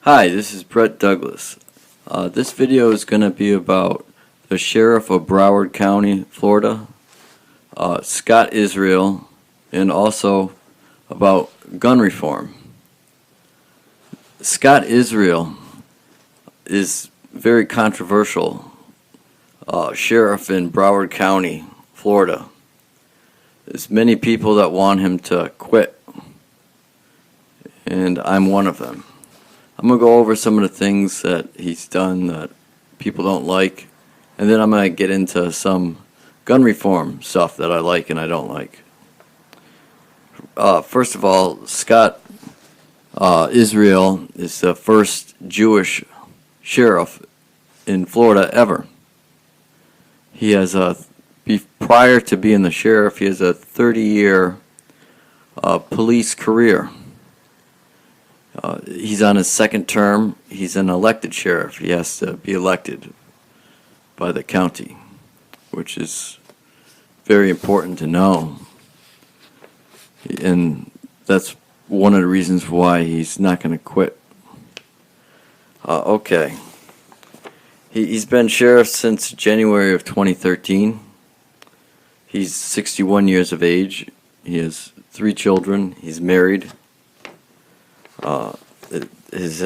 Hi, this is Brett Douglas. This video is going to be about the Sheriff of Broward County, Florida, Scott Israel, and also about gun reform. Scott Israel is very controversial sheriff in Broward County, Florida. There's many people that want him to quit, and I'm one of them. I'm going to go over some of the things that he's done that people don't like, and then I'm going to get into some gun reform stuff that I like and I don't like. First of all, Scott Israel is the first Jewish sheriff in Florida ever. He has prior to being the sheriff, he has a 30-year police career. He's on his second term. He's an elected sheriff. He has to be elected by the county, which is very important to know. And that's one of the reasons why he's not going to quit. Okay. He's been sheriff since January of 2013. He's 61 years of age. He has 3 children. He's married. His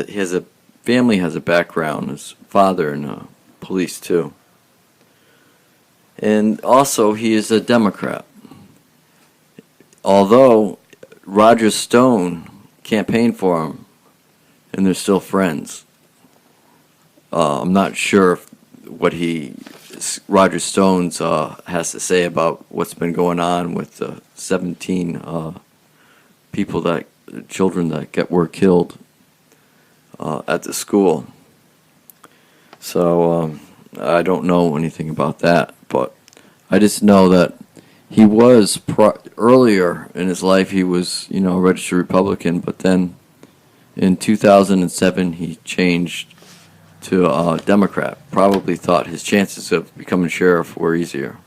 family has a background. His father in police too, and also he is a Democrat. Although Roger Stone campaigned for him, and they're still friends. I'm not sure what Roger Stone's has to say about what's been going on with the 17 children that were killed at the school. So I don't know anything about that, but I just know that he was earlier in his life he was a registered Republican, but then in 2007 he changed to a Democrat. Probably thought his chances of becoming sheriff were easier.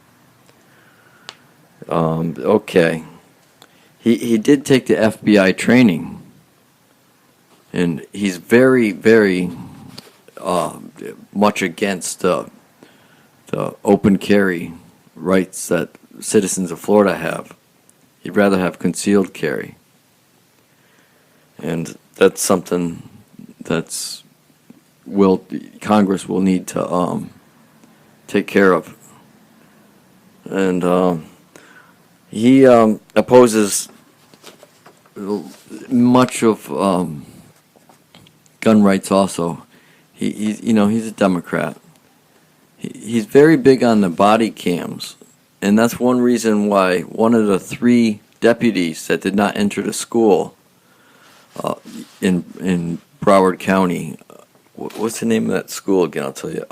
Okay. He did take the FBI training, and he's very, very much against the open carry rights that citizens of Florida have. He'd rather have concealed carry, and that's something Congress will need to take care of. And he opposes much of gun rights also. He's a Democrat. He's very big on the body cams, and that's one reason why one of the 3 deputies that did not enter the school in Broward County, what's the name of that school again? I'll tell you.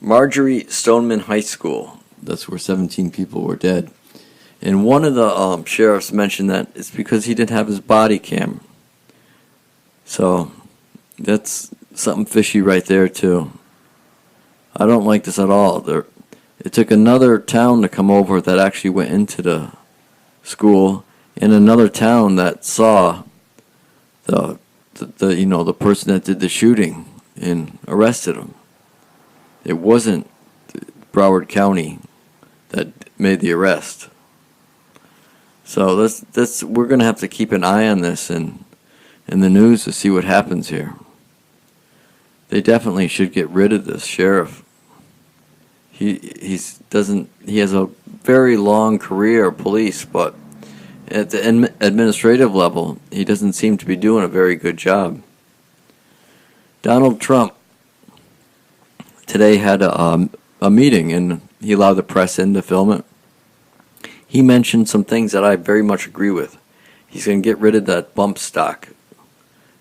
Marjory Stoneman High School. That's where 17 people were dead. And one of the sheriffs mentioned that it's because he didn't have his body cam. So that's something fishy right there too. I don't like this at all. It took another town to come over that actually went into the school, and another town that saw the person that did the shooting and arrested him. It wasn't Broward County that made the arrest. So we're going to have to keep an eye on this in the news to see what happens here. They definitely should get rid of this sheriff. He has a very long career of police, but at the administrative level, he doesn't seem to be doing a very good job. Donald Trump today had a meeting, and he allowed the press in to film it. He mentioned some things that I very much agree with. He's going to get rid of that bump stock,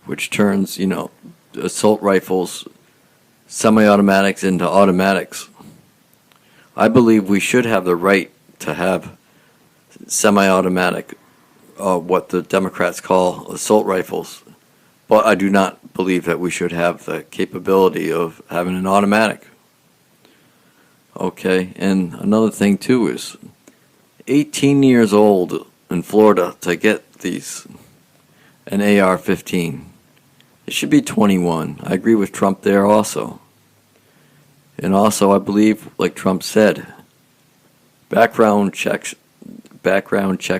which turns, assault rifles, semi-automatics into automatics. I believe we should have the right to have semi-automatic, what the Democrats call assault rifles, but I do not believe that we should have the capability of having an automatic. Okay, and another thing too is 18 years old in Florida to get an AR-15. It should be 21. I agree with Trump there also. And also, I believe, like Trump said, background checks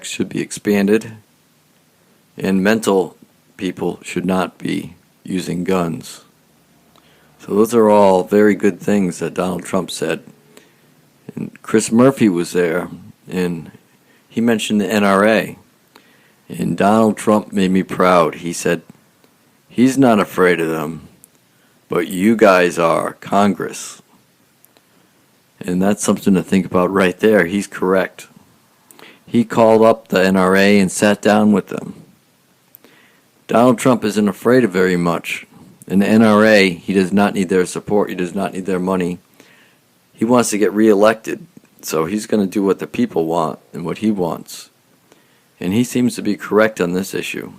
should be expanded, and mental people should not be using guns. So those are all very good things that Donald Trump said. And Chris Murphy was there, and he mentioned the NRA. And Donald Trump made me proud. He said, he's not afraid of them, but you guys are, Congress. And that's something to think about right there. He's correct. He called up the NRA and sat down with them. Donald Trump isn't afraid of very much. In the NRA, he does not need their support. He does not need their money. He wants to get reelected, so he's going to do what the people want and what he wants. And he seems to be correct on this issue.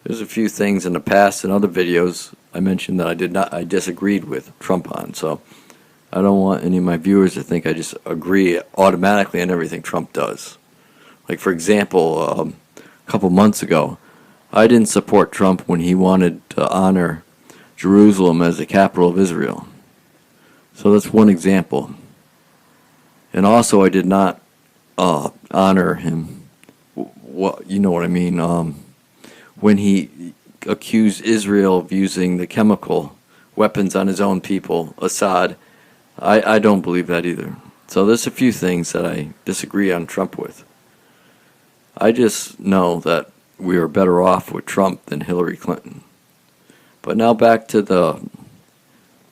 There's a few things in the past and other videos I mentioned that I disagreed with Trump on, so I don't want any of my viewers to think I just agree automatically on everything Trump does. Like, for example, a couple months ago, I didn't support Trump when he wanted to honor Jerusalem as the capital of Israel. So that's one example. And also, I did not honor him. You know what I mean? When he accused Israel of using the chemical weapons on his own people, Assad, I don't believe that either. So there's a few things that I disagree on Trump with. I just know that we are better off with Trump than Hillary Clinton. But now back to the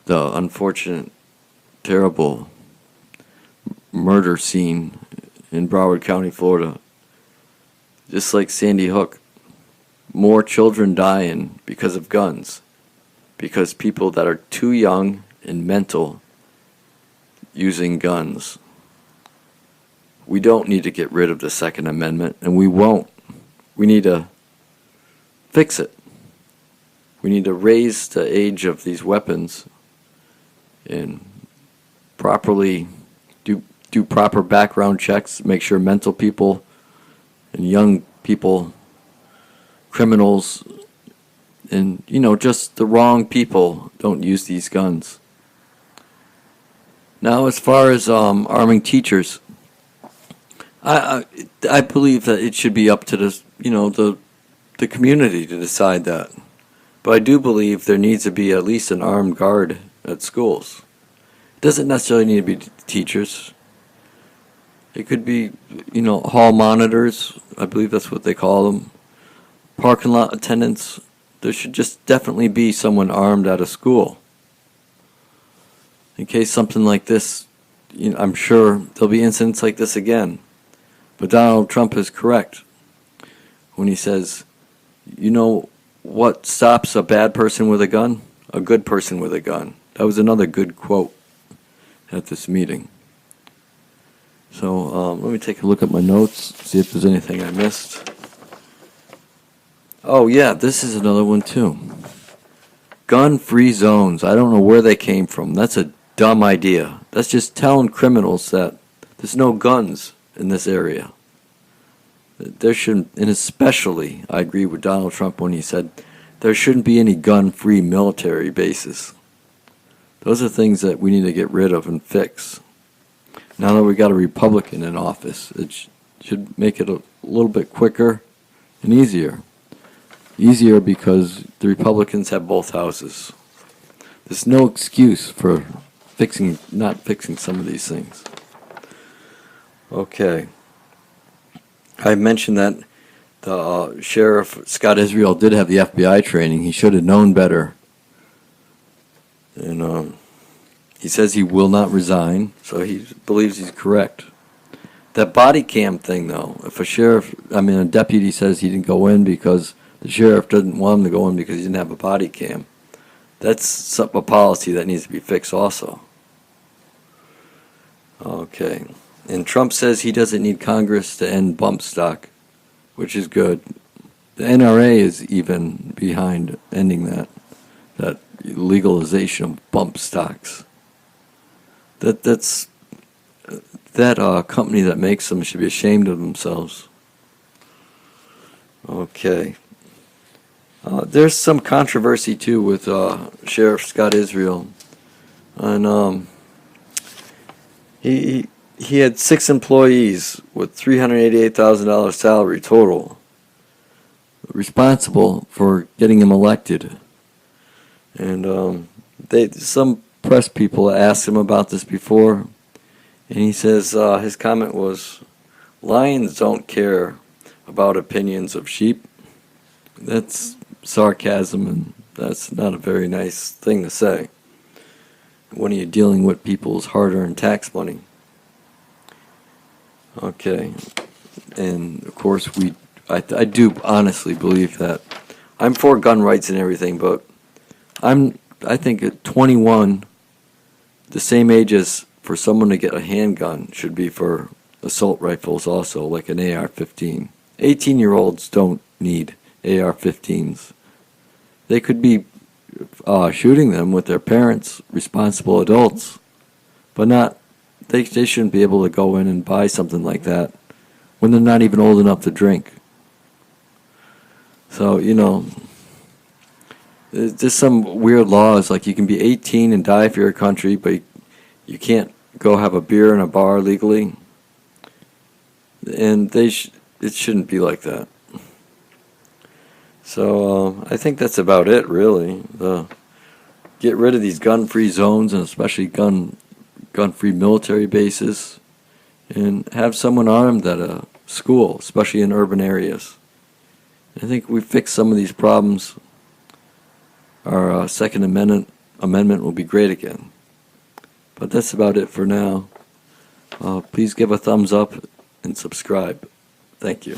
unfortunate, terrible murder scene in Broward County, Florida. Just like Sandy Hook, more children dying because of guns, because people that are too young and mental using guns. We don't need to get rid of the Second Amendment, and we won't. We need to fix it. We need to raise the age of these weapons and properly do proper background checks, make sure mental people and young people, criminals, and, just the wrong people don't use these guns. Now, as far as arming teachers, I believe that it should be up to the community to decide that. But I do believe there needs to be at least an armed guard at schools. It doesn't necessarily need to be teachers. It could be, hall monitors. I believe that's what they call them. Parking lot attendants. There should just definitely be someone armed at a school. In case something like this, I'm sure there'll be incidents like this again. But Donald Trump is correct when he says, what stops a bad person with a gun? A good person with a gun. That was another good quote at this meeting. So let me take a look at my notes, see if there's anything I missed. Oh yeah, this is another one too. Gun-free zones. I don't know where they came from. That's a dumb idea. That's just telling criminals that there's no guns in this area. There shouldn't, and especially, I agree with Donald Trump when he said there shouldn't be any gun-free military bases. Those are things that we need to get rid of and fix. Now that we got a Republican in office, it should make it a little bit quicker and easier. Easier because the Republicans have both houses. There's no excuse for not fixing some of these things. Okay. I mentioned that the Sheriff Scott Israel did have the FBI training. He should have known better. And he says he will not resign, so he believes he's correct. That body cam thing, though, if a deputy says he didn't go in because the sheriff doesn't want him to go in because he didn't have a body cam, that's a policy that needs to be fixed also. Okay. And Trump says he doesn't need Congress to end bump stock, which is good. The NRA is even behind ending that legalization of bump stocks. That company that makes them should be ashamed of themselves. Okay. There's some controversy too with Sheriff Scott Israel, and he had 6 employees with $388,000 salary total, responsible for getting him elected. And some press people asked him about this before, and he says his comment was, "Lions don't care about opinions of sheep." That's sarcasm, and that's not a very nice thing to say when you're dealing with people's hard-earned tax money. Okay, and of course I do honestly believe that I'm for gun rights and everything, but I think at 21, the same age as for someone to get a handgun should be for assault rifles also, like an AR-15. 18-year-olds don't need AR-15s. They could be shooting them with their parents, responsible adults, but not. They shouldn't be able to go in and buy something like that when they're not even old enough to drink. So, there's some weird laws, like you can be 18 and die for your country, but you can't go have a beer in a bar legally. And it shouldn't be like that. So I think that's about it, really. Get rid of these gun-free zones, and especially gun-free military bases, and have someone armed at a school, especially in urban areas. I think we fix some of these problems. Our Second Amendment will be great again. But that's about it for now. Please give a thumbs up and subscribe. Thank you.